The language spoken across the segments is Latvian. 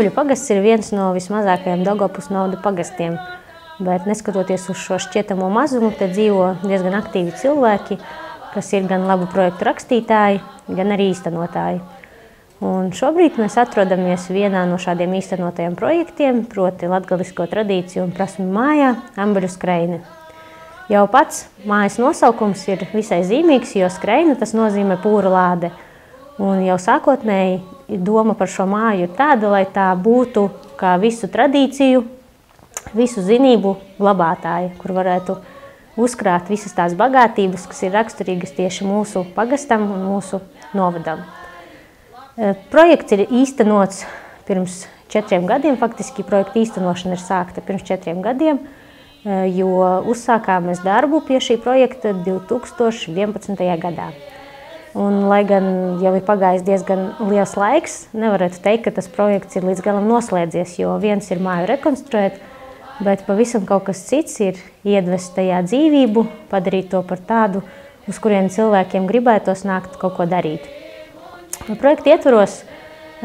Ambeļu pagasts ir viens no vismazākajiem Daugavpils novada pagastiem, bet neskatoties uz šo šķietamo mazumu, te dzīvo diezgan aktīvi cilvēki, kas ir gan labu projektu rakstītāji, gan arī īstenotāji. Un šobrīd mēs atrodamies vienā no šādiem īstenotajiem projektiem, proti latgalisko tradīciju un prasmu mājā Ambeļu skreine. Jau pats mājas nosaukums ir visai zīmīgs, jo skreine tas nozīmē pūra lāde. Un jau sākotnēji doma par šo māju ir tāda, lai tā būtu kā visu tradīciju, visu zinību glabātāja, kur varētu uzkrāt visas tās bagātības, kas ir raksturīgas tieši mūsu pagastam un mūsu novadam. Projekts ir īstenots pirms 4 gadiem, faktiski projekta īstenošana ir sākta pirms 4 gadiem, jo uzsākām mēs darbu pie šī projekta 2011. gadā. Un, lai gan jau ir pagājis diezgan liels laiks, nevarētu teikt, ka tas projekts ir līdz galam noslēdzies, jo viens ir māju rekonstruēt, bet pavisam kaut kas cits ir iedvest tajā dzīvību, padarīt to par tādu, uz kuriem cilvēkiem gribētos nākt kaut ko darīt. Projekta ietvaros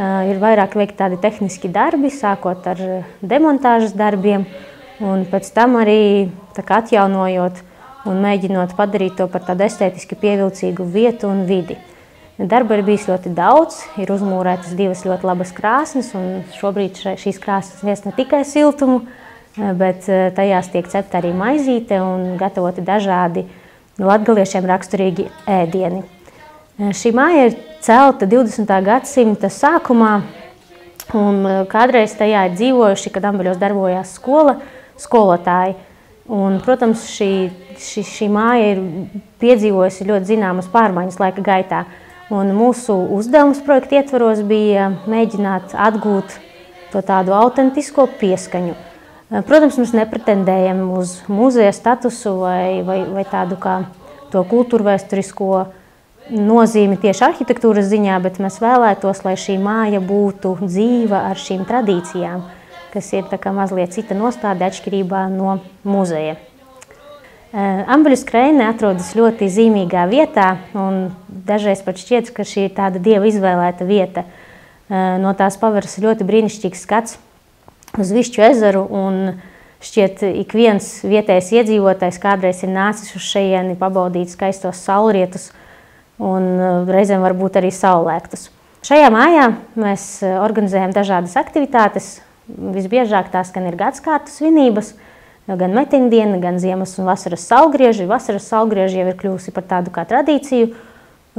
ir vairāk veikti tādi tehniski darbi, sākot ar demontāžas darbiem, un pēc tam arī atjaunojot un mēģinot padarīt to par tādu estētiski pievilcīgu vietu un vidi. Darba ir bijis ļoti daudz, ir uzmūrētas 2 ļoti labas krāsnes, un šobrīd šīs krāsnes nes ne tikai siltumu, bet tajās tiek cepta arī maizīte un gatavoti dažādi latgaliešiem raksturīgi ēdieni. Šī māja ir celta 20. gadsimta sākumā, un kādreiz tajā ir dzīvojuši, kad Ambeļos darbojās skola, skolotāji. Un, protams, šī māja ir piedzīvojusi ļoti zināmas pārmaiņas laika gaitā. Un mūsu uzdevums projekta ietvaros bija mēģināt atgūt to tādu autentisko pieskaņu. Protams, mēs nepretendējam uz muzeja statusu vai tādu kā to kultūrvēsturisko nozīmi tieši arhitektūras ziņā, bet mēs vēlētos, lai šī māja būtu dzīva ar šīm tradīcijām, kas ir mazliet cita nostāde atšķirībā no muzeja. Ambeļu skreine atrodas ļoti zīmīgā vietā, un dažreiz pat šķiet, ka šī ir tāda dieva izvēlēta vieta. No tās paveras ļoti brīnišķīgs skats uz Višķu ezeru, un šķiet ik viens vietējais iedzīvotājs kādreiz ir nācis uz šejieni pabaudīt skaistos saulrietus un reizēm varbūt arī saulēktus. Šajā mājā mēs organizējam dažādas aktivitātes. Visbiežāk tās gan ir gadskārtu svinības, gan meteņdiena, gan ziemas un vasaras saulgrieži. Vasaras saulgrieži jau ir kļuvusi par tādu kā tradīciju,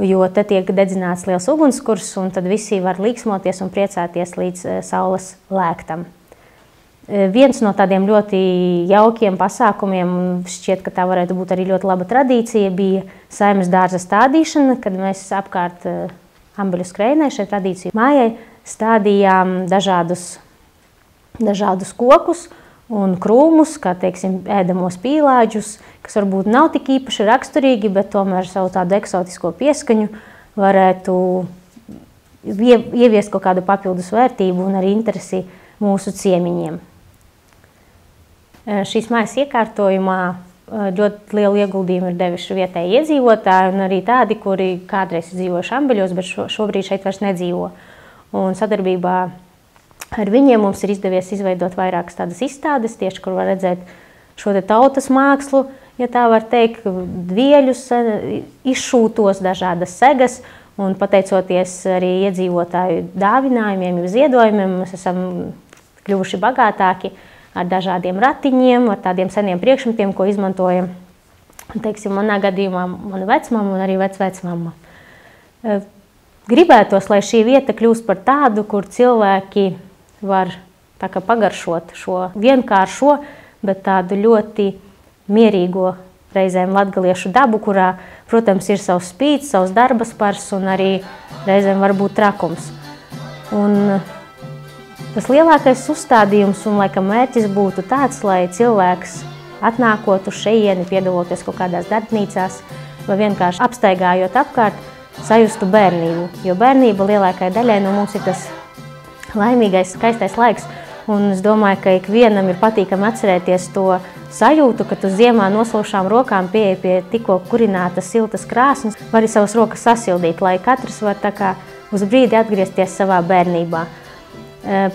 jo te tiek dedzināts liels ugunskurs, un tad visi var līksmoties un priecāties līdz saules lēktam. Viens no tādiem ļoti jaukiem pasākumiem, šķiet, ka tā varētu būt arī ļoti laba tradīcija, bija Saeimas dārza stādīšana, kad mēs apkārt Ambeļu skreinē, šai tradīciju mājai, stādījām dažādus kokus un krūmus, kā teiksim, ēdamos pīlāģus, kas varbūt nav tik īpaši raksturīgi, bet tomēr savu tādu eksotisko pieskaņu varētu ieviest kaut kādu papildus vērtību un arī interesi mūsu ciemiņiem. Šīs mājas iekārtojumā ļoti lielu ieguldījumu ir devuši vietēji iedzīvotāji un arī tādi, kuri kādreiz dzīvojuši Ambeļos, bet šobrīd šeit vairs nedzīvo. Un sadarbībā ar viņiem mums ir izdevies izveidot vairākas tādas izstādes, tieši kur var redzēt šo te tautas mākslu, ja tā var teikt, dvieļus, izšūtos, dažādas segas, un pateicoties arī iedzīvotāju dāvinājumiem, ziedojumiem, mēs esam kļuvuši bagātāki ar dažādiem ratiņiem, ar tādiem seniem priekšmetiem, ko izmantojam, teiksim, manā gadījumā mana vecmama un arī vecvecmama. Gribētos, lai šī vieta kļūst par tādu, kur cilvēki var pagaršot šo vienkāršo, bet tādu ļoti mierīgo reizēm latgaliešu dabu, kurā, protams, ir savs spīts, savs darba spars un arī reizēm var būt trakums. Un tas lielākais uzstādījums un laikam mērķis būtu tāds, lai cilvēks atnākot uz šejieni, piedaloties kaut kādās darbnīcās vai vienkārši apstaigājot apkārt, sajustu bērnību. Jo bērnība lielākajai daļai no mums ir tas laimīgais, skaistais laiks. Un es domāju, ka ikvienam ir patīkami atcerēties to sajūtu, ka tu ziemā noslaušām rokām pieeja pie tikko kurinātas siltas krāsnes, var savas rokas sasildīt, lai katrs var tā kā uz brīdi atgriezties savā bērnībā.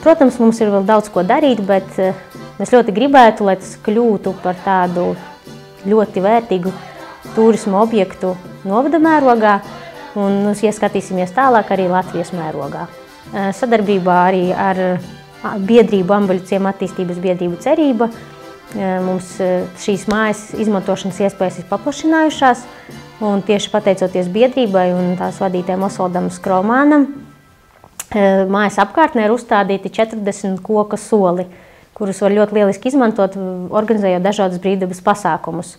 Protams, mums ir vēl daudz ko darīt, bet mēs ļoti gribētu, lai tas kļūtu par tādu ļoti vērtīgu turisma objektu novada mērogā, un, ja skatīsimies tālāk, arī Latvijas mērogā. Sadarbībā arī ar biedrību Ambuļu ciema attīstības biedrību Cerība mums šīs mājas izmantošanas iespējas ir paplašinājušās, un tieši pateicoties biedrībai un tās vadītājiem Osvaldam Skromānam, mājas apkārtnē ir uzstādīti 40 koka soli, kurus var ļoti lieliski izmantot, organizējot dažādas brīvdabas pasākumus.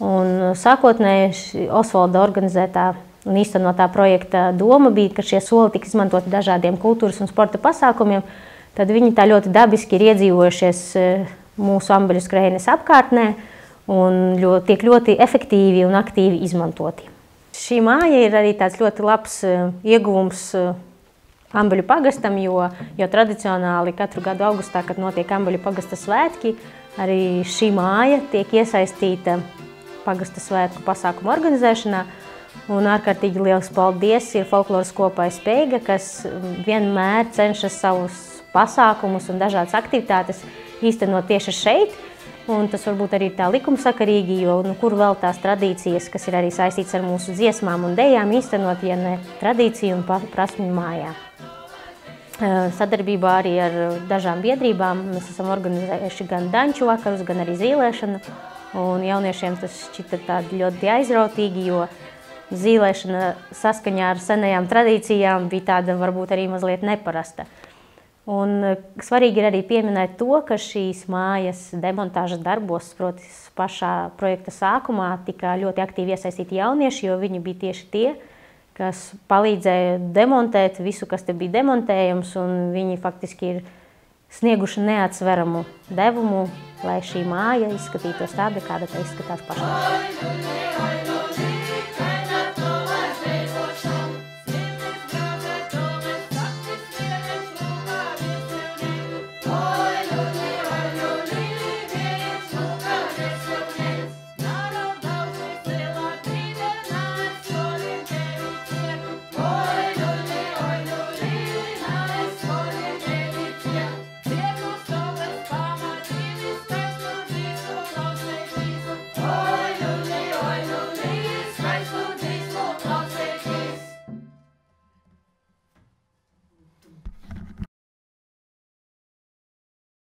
Un sākotnēji Osvalda organizētā un īstenotā projekta doma bija, ka šie soli tiks izmantoti dažādiem kultūras un sporta pasākumiem, tad viņi tā ļoti dabiski ir iedzīvojušies mūsu Ambuļu skrējienes apkārtnē un tiek ļoti efektīvi un aktīvi izmantoti. Šī māja ir arī tāds ļoti labs ieguvums Ambuļu pagastam, jo tradicionāli katru gadu augustā, kad notiek Ambuļu pagasta svētki, arī šī māja tiek iesaistīta pagasta svētku pasākumu organizēšanā. Un ārkārtīgi liels paldies ir folkloras kopai Speiga, kas vienmēr cenšas savus pasākumus un dažādas aktivitātes īstenot tieši šeit. Un tas varbūt arī tā likumsakarīgi, jo kur vēl tās tradīcijas, kas ir arī saistīts ar mūsu dziesmām un dejām, īstenot, ja ne tradīciju un prasmju mājā. Sadarbībā arī ar dažām biedrībām mēs esam organizējuši gan danču vakarus, gan arī zīlēšanu. Un jauniešiem tas šķita tādi ļoti aizrautīgi, jo zīlēšana saskaņā ar senajām tradīcijām bija tāda varbūt arī mazliet neparasta. Un svarīgi ir arī pieminēt to, ka šīs mājas demontāžas darbos, proti pašā projekta sākumā, tika ļoti aktīvi iesaistīti jaunieši, jo viņi bija tieši tie, kas palīdzēja demontēt visu, kas te bija demontējams, un viņi faktiski ir snieguši neatsveramu devumu, lai šī māja izskatītos tāda, kāda tā izskatās pašlaik.